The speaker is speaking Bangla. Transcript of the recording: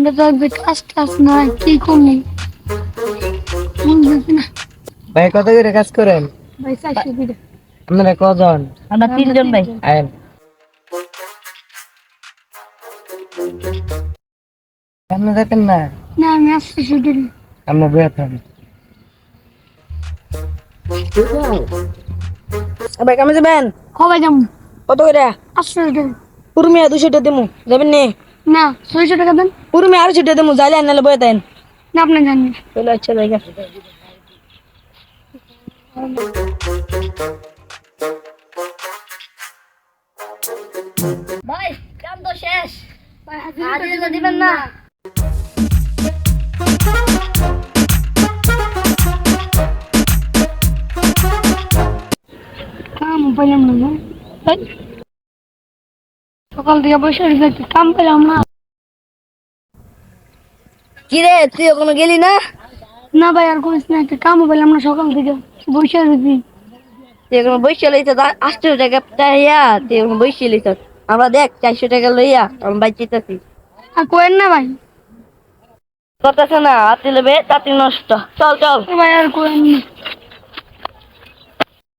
আমরা তো কাজ টাজ নাই কি করবো বুঝতেছি না। ভাই কত করে কাজ করেন? ভাই 400 করে। আপনারা কজন? আমরা 3 জন ভাই। আয়েন আপনি দেখেন না না আমি 800 করে। আমরা বয়ে থাকি। ভাই কামে যাবেন? কবে যাবো? কত করে? 800 করে। পুরুমিয়া 200 টাকা দেবো, যাবেন নি? না 600 টাকা দেন। পুরুমিয়া 200 টাকা দেবো, যাইলে আনালে বয়ে দেন। না আপনি জানেন। চলে আচ্ছা জায়গা। ভাই কাম তো শেষ, ভাই হাজিরা দিবেন না? কাম পাইলাম না ভাই। ভাই, সকাল থেকে বসে রয়েছে কাম পেলাম না। কি রে, তুই ওখানে গেলি না? না ভাই আর করিস না, একটা কামও পেলাম না সকাল থেকে বসে রয়েছি। তুই ওখানে বসে লইছ 800 টাকা চাইয়া, তুই ওখানে বসে লইছ। আমরা দেখ 400 টাকা লইয়া আমরা বাইক চিতাছি। আর করেন না ভাই। করতেছে না, হাতে লেবে তাতে নষ্ট। চল চল। ভাই আর করেন না।